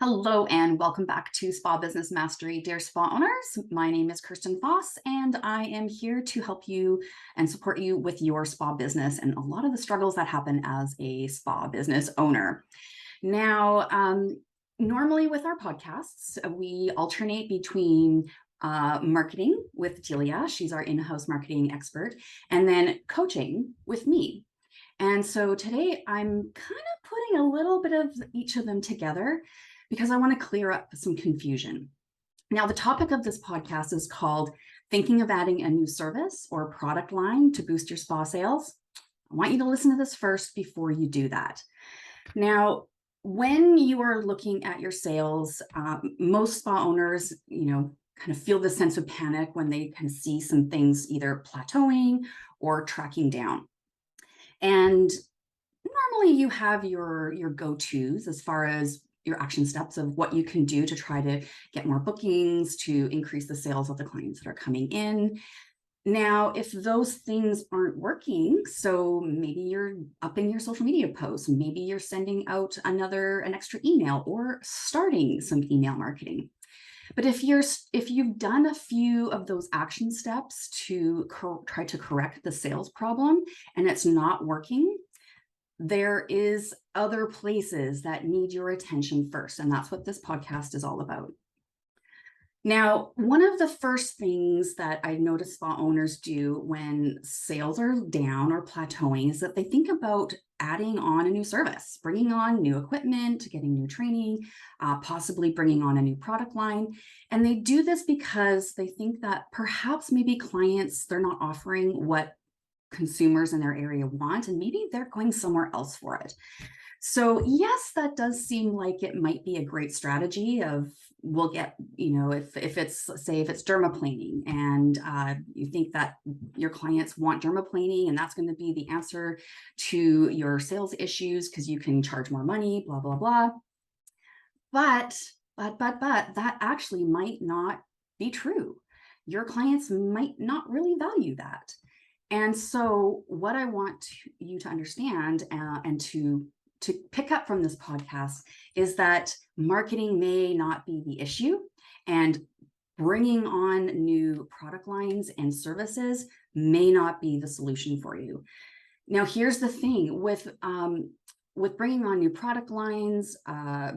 Hello and welcome back to Spa Business Mastery, dear spa owners. My name is Kirsten Foss and I am here to help you and support you with your spa business and a lot of the struggles that happen as a spa business owner. Now, normally with our podcasts, we alternate between marketing with Delia, she's our in-house marketing expert, and then coaching with me. And so today I'm kind of putting a little bit of each of them together because I want to clear up some confusion. Now, the topic of this podcast is called Thinking of Adding a New Service or Product Line to Boost Your Spa Sales. I want you to listen to this first before you do that. Now, when you are looking at your sales, most spa owners, kind of feel the sense of panic when they kind of see some things either plateauing or tracking down. And normally you have your go-tos as far as your action steps of what you can do to try to get more bookings, to increase the sales of the clients that are coming in. Now, if those things aren't working, so maybe you're upping your social media posts, maybe you're sending out an extra email or starting some email marketing. But if you've done a few of those action steps to try to correct the sales problem and it's not working, there is other places that need your attention first, and that's what this podcast is all about. Now, one of the first things that I notice spa owners do when sales are down or plateauing is that they think about adding on a new service, bringing on new equipment, getting new training, possibly bringing on a new product line. And they do this because they think that perhaps maybe clients, they're not offering what consumers in their area want, and maybe they're going somewhere else for it. So yes, that does seem like it might be a great strategy of we'll get, if it's, say, if it's dermaplaning and you think that your clients want dermaplaning and that's going to be the answer to your sales issues because you can charge more money, blah, blah, blah. But that actually might not be true. Your clients might not really value that. And so what I want you to understand and to pick up from this podcast is that marketing may not be the issue, and bringing on new product lines and services may not be the solution for you. Now, here's the thing with bringing on new product lines,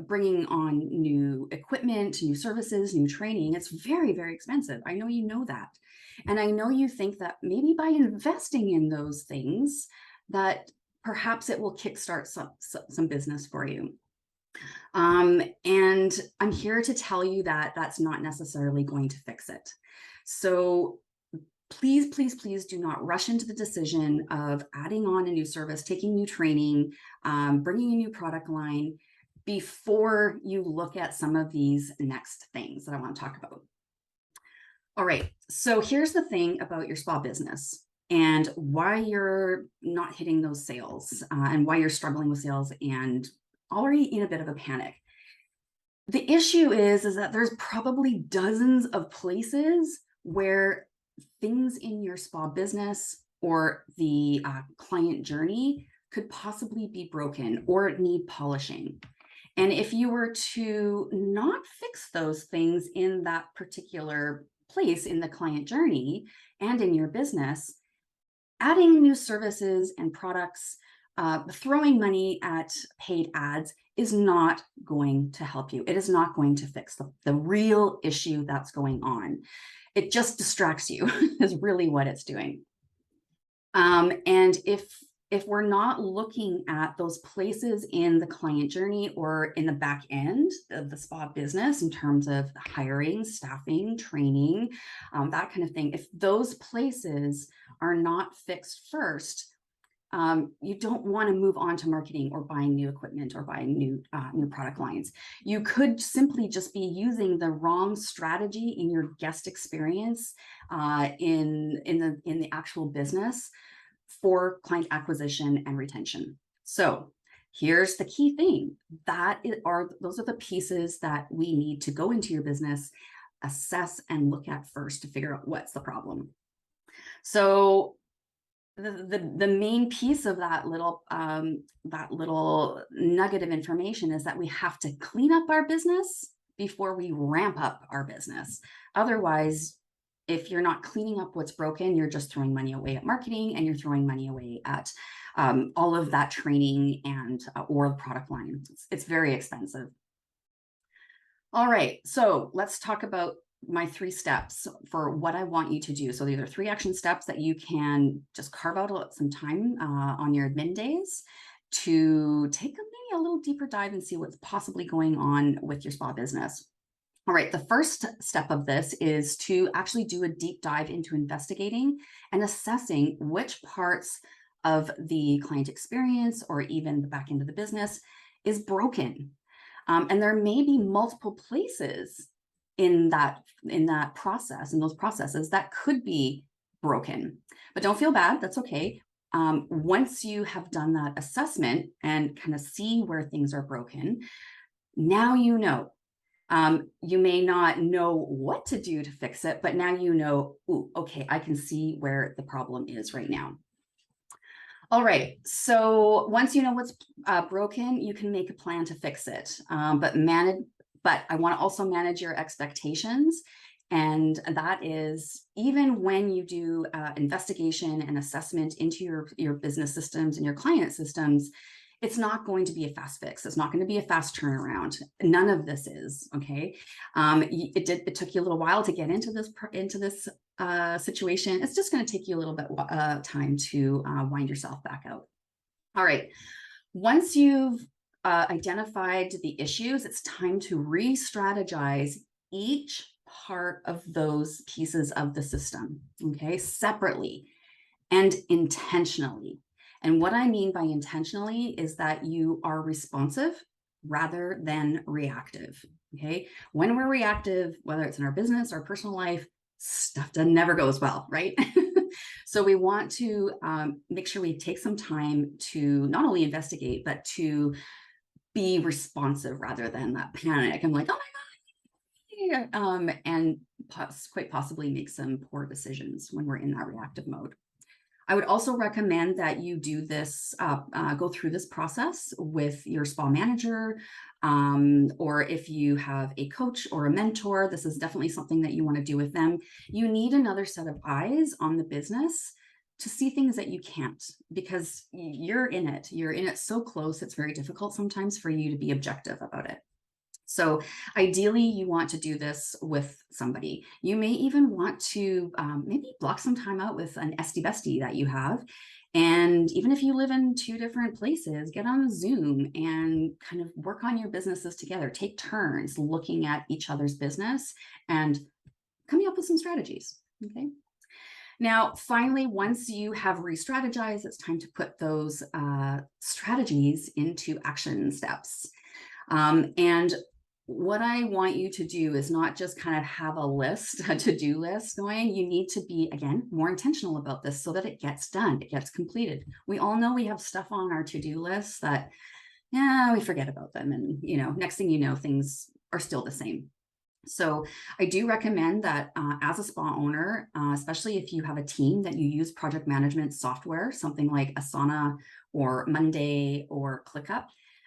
bringing on new equipment, new services, new training, it's very, very expensive. I know you know that. And I know you think that maybe by investing in those things, that perhaps it will kickstart some business for you. And I'm here to tell you that that's not necessarily going to fix it. So please, please, please do not rush into the decision of adding on a new service, taking new training, bringing a new product line before you look at some of these next things that I want to talk about. All right, so here's the thing about your spa business and why you're not hitting those sales and why you're struggling with sales and already in a bit of a panic. The issue is that there's probably dozens of places where things in your spa business or the client journey could possibly be broken or need polishing. And if you were to not fix those things in that particular place in the client journey and in your business, adding new services and products, throwing money at paid ads is not going to help you. It is not going to fix the real issue that's going on. It just distracts you is really what it's doing. And if we're not looking at those places in the client journey or in the back end of the spa business in terms of hiring, staffing, training, that kind of thing, if those places are not fixed first, you don't want to move on to marketing or buying new equipment or buying new product lines. You could simply just be using the wrong strategy in your guest experience in the actual business for client acquisition and retention. So here's the key thing. Those are the pieces that we need to go into your business, assess and look at first to figure out what's the problem. So the main piece of that little nugget of information is that we have to clean up our business before we ramp up our business. Otherwise, if you're not cleaning up what's broken, you're just throwing money away at marketing, and you're throwing money away at all of that training and or the product line. It's very expensive. All right, so let's talk about my 3 steps for what I want you to do. So these are 3 action steps that you can just carve out some time on your admin days to take maybe a little deeper dive and see what's possibly going on with your spa business. All right, the first step of this is to actually do a deep dive into investigating and assessing which parts of the client experience or even the back end of the business is broken. And there may be multiple places in that process, in those processes that could be broken. But don't feel bad, that's okay. Once you have done that assessment and kind of see where things are broken, now you know. You may not know what to do to fix it, but now you know, ooh, okay, I can see where the problem is right now. All right, so once you know what's broken, you can make a plan to fix it. But I want to also manage your expectations. And that is, even when you do investigation and assessment into your business systems and your client systems, it's not going to be a fast fix. It's not going to be a fast turnaround. None of this is, okay? It took you a little while to get into this situation. It's just going to take you a little bit time to wind yourself back out. All right. Once you've identified the issues, it's time to re-strategize each part of those pieces of the system, okay, separately and intentionally. And what I mean by intentionally is that you are responsive rather than reactive, okay? When we're reactive, whether it's in our business or personal life, stuff never goes well, right? So we want to make sure we take some time to not only investigate, but to be responsive rather than that panic. I'm like, oh my God, and quite possibly make some poor decisions when we're in that reactive mode. I would also recommend that you do this, go through this process with your spa manager, or if you have a coach or a mentor, this is definitely something that you want to do with them. You need another set of eyes on the business to see things that you can't, because you're in it. You're in it so close, it's very difficult sometimes for you to be objective about it. So ideally, you want to do this with somebody. You may even want to maybe block some time out with an SD bestie that you have. And even if you live in 2 different places, get on Zoom and kind of work on your businesses together. Take turns looking at each other's business and coming up with some strategies, okay? Now, finally, once you have re-strategized, it's time to put those strategies into action steps. And what I want you to do is not just kind of have a list, a to-do list going. You need to be, again, more intentional about this so that it gets done, it gets completed. We all know we have stuff on our to-do list that, yeah, we forget about them. And, next thing you know, things are still the same. So I do recommend that as a spa owner, especially if you have a team, that you use project management software, something like Asana or Monday or ClickUp.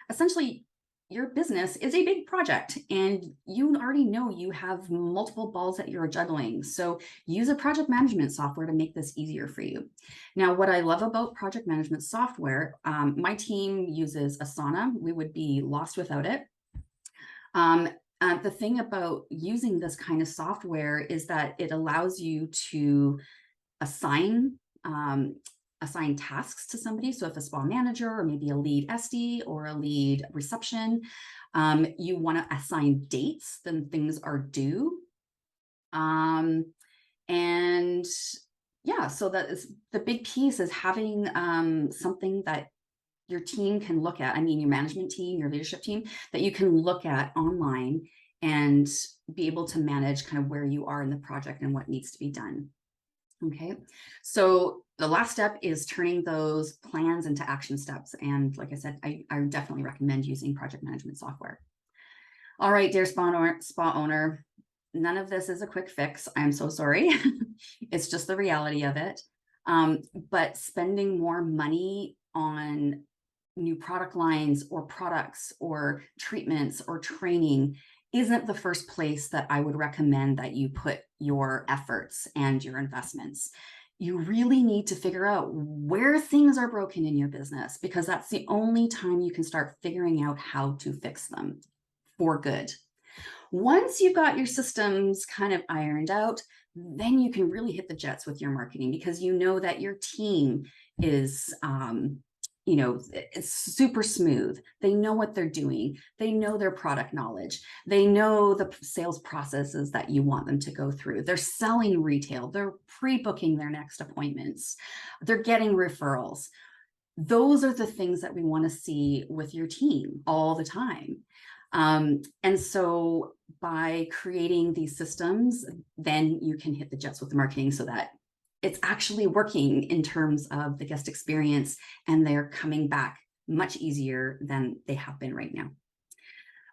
Essentially, your business is a big project and you already know you have multiple balls that you're juggling. So use a project management software to make this easier for you. Now, what I love about project management software, my team uses Asana. We would be lost without it. The thing about using this kind of software is that it allows you to assign tasks to somebody. So if a spa manager or maybe a lead SD or a lead reception, you want to assign dates, then things are due. And yeah, so that is the big piece, is having something that your team can look at. I mean, your management team, your leadership team, that you can look at online and be able to manage kind of where you are in the project and what needs to be done. Okay, so the last step is turning those plans into action steps. And like I said, I definitely recommend using project management software. All right, dear spa owner, none of this is a quick fix. I'm so sorry. It's just the reality of it. But spending more money on new product lines or products or treatments or training isn't the first place that I would recommend that you put your efforts and your investments. You really need to figure out where things are broken in your business, because that's the only time you can start figuring out how to fix them for good. Once you've got your systems kind of ironed out, then you can really hit the jets with your marketing, because you know that your team is it's super smooth. They know what they're doing. They know their product knowledge. They know the sales processes that you want them to go through. They're selling retail. They're pre-booking their next appointments. They're getting referrals. Those are the things that we want to see with your team all the time. And so by creating these systems, then you can hit the jets with the marketing so that it's actually working in terms of the guest experience, and they're coming back much easier than they have been right now.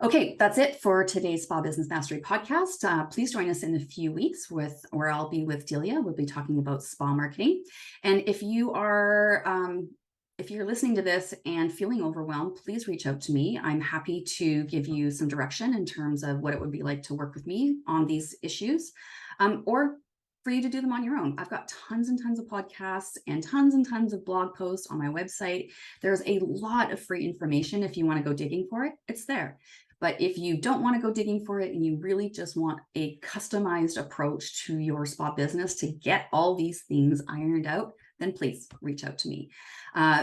Okay, that's it for today's Spa Business Mastery podcast. Please join us in a few weeks where I'll be with Delia. We'll be talking about spa marketing. And if you're listening to this and feeling overwhelmed, please reach out to me. I'm happy to give you some direction in terms of what it would be like to work with me on these issues, or for you to do them on your own. I've got tons and tons of podcasts and tons of blog posts on my website. There's a lot of free information. If you want to go digging for it, it's there. But if you don't want to go digging for it and you really just want a customized approach to your spa business to get all these things ironed out, then please reach out to me.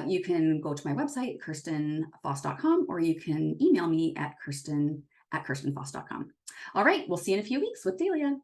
You can go to my website, KirstenFoss.com, or you can email me at Kirsten@KirstenFoss.com. All right, we'll see you in a few weeks with Delia.